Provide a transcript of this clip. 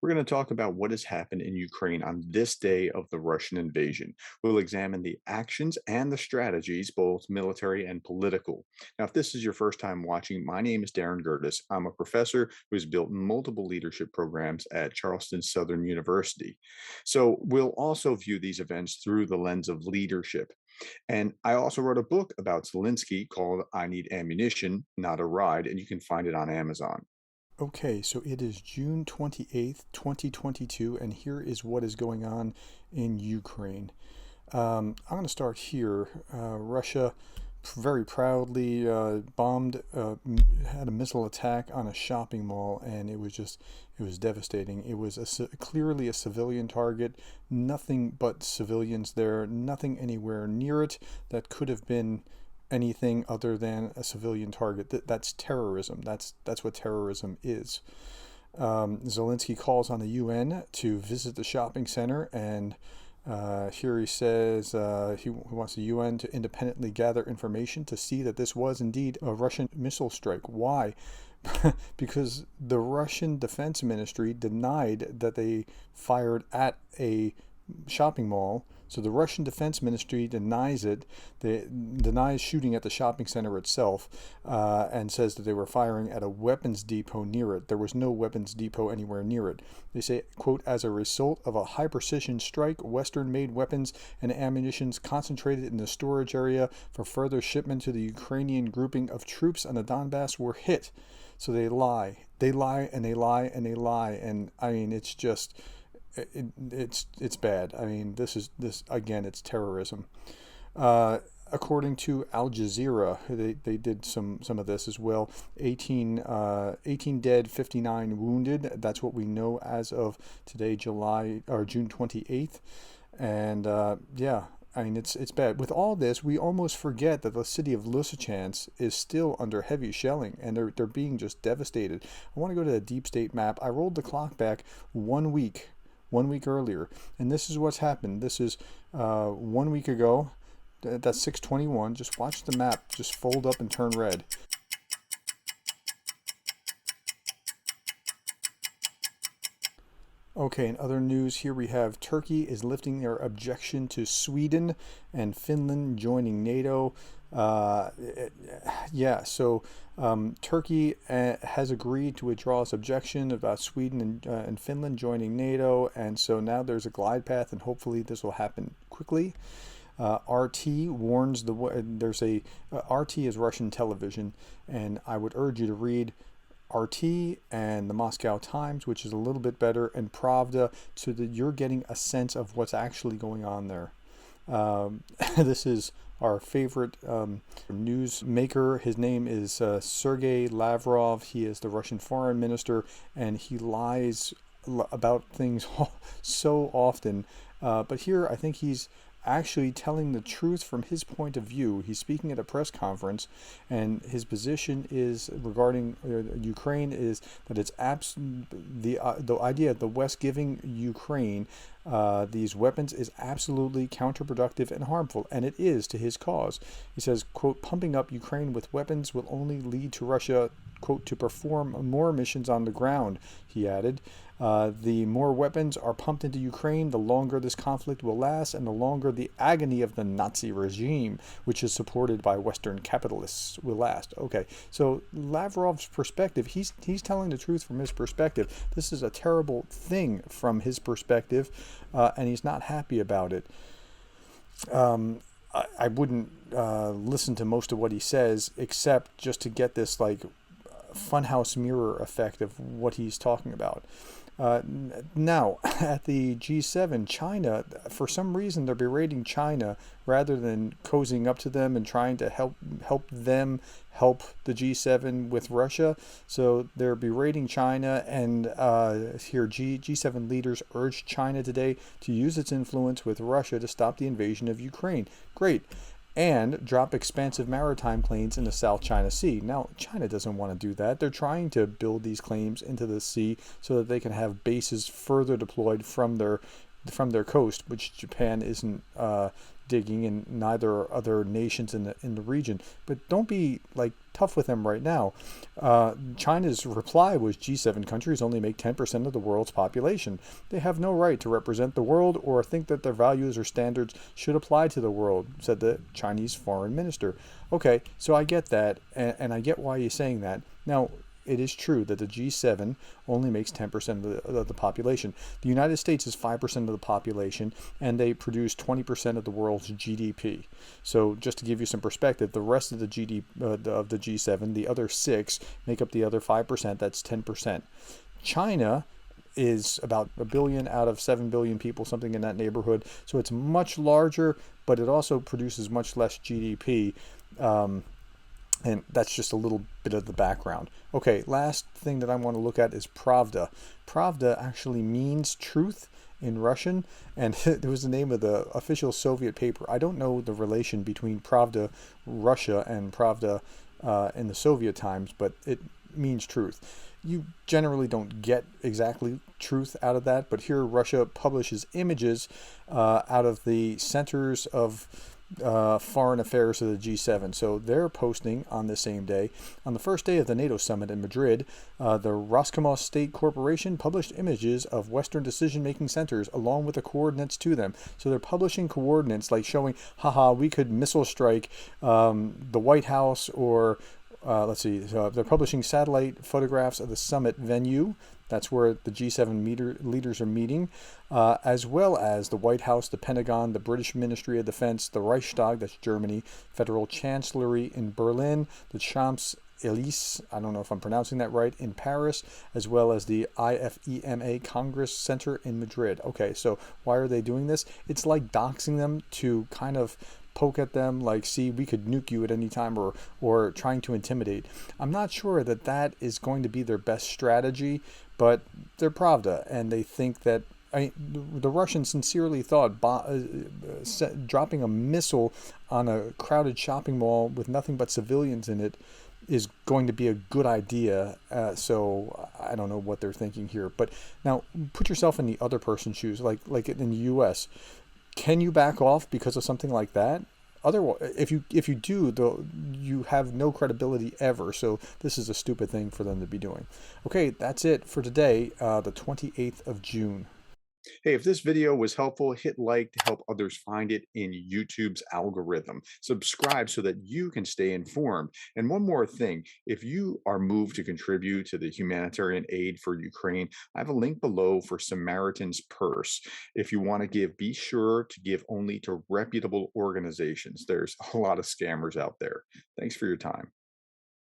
We're going to talk about what has happened in Ukraine on this day of the Russian invasion. We'll examine the actions and the strategies, both military and political. Now, if this is your first time watching, my name is Darren Gertis. I'm a professor who's built multiple leadership programs at Charleston Southern University. So we'll also view these events through the lens of leadership. And I also wrote a book about Zelensky called I Need Ammunition, Not a Ride, and you can find it on Amazon. Okay, so it is June 28th, 2022, and here is what is going on in Ukraine. I'm going to start here. Russia very proudly bombed, had a missile attack on a shopping mall, and it was devastating. It was clearly a civilian target, nothing but civilians there, nothing anywhere near it that could have been anything other than a civilian target. That's terrorism. That's what terrorism is. Zelensky calls on the UN to visit the shopping center, and here he says he wants the UN to independently gather information to see that this was indeed a Russian missile strike. Why? Because the Russian Defense Ministry denied that they fired at a shopping mall. So the Russian Defense Ministry denies it. They denies shooting at the shopping center itself, and says that they were firing at a weapons depot near it. There was no weapons depot anywhere near it. They say, quote, as a result of a high-precision strike, Western-made weapons and ammunitions concentrated in the storage area for further shipment to the Ukrainian grouping of troops on the Donbass were hit. So they lie. They lie and they lie and they lie. And I mean, it's just it's bad. I mean, this again. It's terrorism. According to Al Jazeera, they did some of this as well. 18 dead, 59 wounded. That's what we know as of today, June 28th. And yeah, I mean, it's bad. With all this, we almost forget that the city of Lysychansk is still under heavy shelling, and they're being just devastated. I want to go to the deep state map. I rolled the clock back 1 week, 1 week earlier, and this is what's happened. This is 1 week ago. That's 621. Just watch the map just fold up and turn red. Okay, in other news, here we have Turkey is lifting their objection to Sweden and Finland joining NATO. Uh, yeah, so Turkey has agreed to withdraw its objection about Sweden and Finland joining NATO, and so now there's a glide path, and hopefully this will happen quickly. RT warns there's a RT is Russian television, and I would urge you to read RT and the Moscow Times, which is a little bit better, and Pravda, so that you're getting a sense of what's actually going on there. This is our favorite newsmaker. His name is Sergei Lavrov. He is the Russian foreign minister, and he lies about things so often. But here, I think he's actually telling the truth from his point of view. He's speaking at a press conference, and his position is regarding Ukraine is that it's the idea of the West giving Ukraine these weapons is absolutely counterproductive and harmful, and it is to his cause. He says, quote, pumping up Ukraine with weapons will only lead to Russia, quote, to perform more missions on the ground, he added. The more weapons are pumped into Ukraine, the longer this conflict will last, and the longer the agony of the Nazi regime, which is supported by Western capitalists, will last. Okay, so Lavrov's perspective, he's telling the truth from his perspective. This is a terrible thing from his perspective, and he's not happy about it. I wouldn't listen to most of what he says, except just to get this like funhouse mirror effect of what he's talking about. Now, at the G7, China, for some reason, they're berating China rather than cozying up to them and trying to help them help the G7 with Russia. So they're berating China, and here G7 leaders urged China today to use its influence with Russia to stop the invasion of Ukraine. Great. And drop expansive maritime claims in the South China Sea. Now, China doesn't want to do that. They're trying to build these claims into the sea so that they can have bases further deployed from their from their coast, which Japan isn't digging, and neither are other nations in the region. But don't be like tough with them right now. China's reply was G7 countries only make 10% of the world's population. They have no right to represent the world or think that their values or standards should apply to the world, said the Chinese foreign minister. Okay, so I get that, and I get why you're saying that. Now, it is true that the G7 only makes 10% of the population. The United States is 5% of the population, and they produce 20% of the world's GDP. So, just to give you some perspective, the rest of the of the G7, the other six, make up the other 5%. That's 10%. China is about a billion out of 7 billion people, something in that neighborhood. So it's much larger, but it also produces much less GDP. Um, and that's just a little bit of the background. Okay, last thing that I want to look at is Pravda. Pravda actually means truth in Russian, and it was the name of the official Soviet paper. I don't know the relation between Pravda Russia and Pravda in the Soviet times, but it means truth. You generally don't get exactly truth out of that, but here Russia publishes images out of the centers of foreign affairs of the G7. So they're posting on the same day. On the first day of the NATO summit in Madrid, the Roscosmos State Corporation published images of Western decision-making centers along with the coordinates to them. So they're publishing coordinates like showing, haha, we could missile strike the White House, or let's see, they're publishing satellite photographs of the summit venue. That's where the G7 leaders are meeting, as well as the White House, the Pentagon, the British Ministry of Defense, the Reichstag, that's Germany, Federal Chancellery in Berlin, the Champs-Élysées, I don't know if I'm pronouncing that right, in Paris, as well as the IFEMA Congress Center in Madrid. Okay, so why are they doing this? It's like doxing them to kind of poke at them like, see, we could nuke you at any time, or trying to intimidate. I'm not sure that that is going to be their best strategy, but they're Pravda, and they think that, the Russians sincerely thought dropping a missile on a crowded shopping mall with nothing but civilians in it is going to be a good idea. So I don't know what they're thinking here. But now put yourself in the other person's shoes, like in the U.S. Can you back off because of something like that? Otherwise, if you do, though, you have no credibility ever. So this is a stupid thing for them to be doing. Okay, that's it for today, the 28th of June. Hey, if this video was helpful, hit like to help others find it in YouTube's algorithm. Subscribe so that you can stay informed. And one more thing, if you are moved to contribute to the humanitarian aid for Ukraine, I have a link below for Samaritan's Purse. If you want to give, be sure to give only to reputable organizations. There's a lot of scammers out there. Thanks for your time.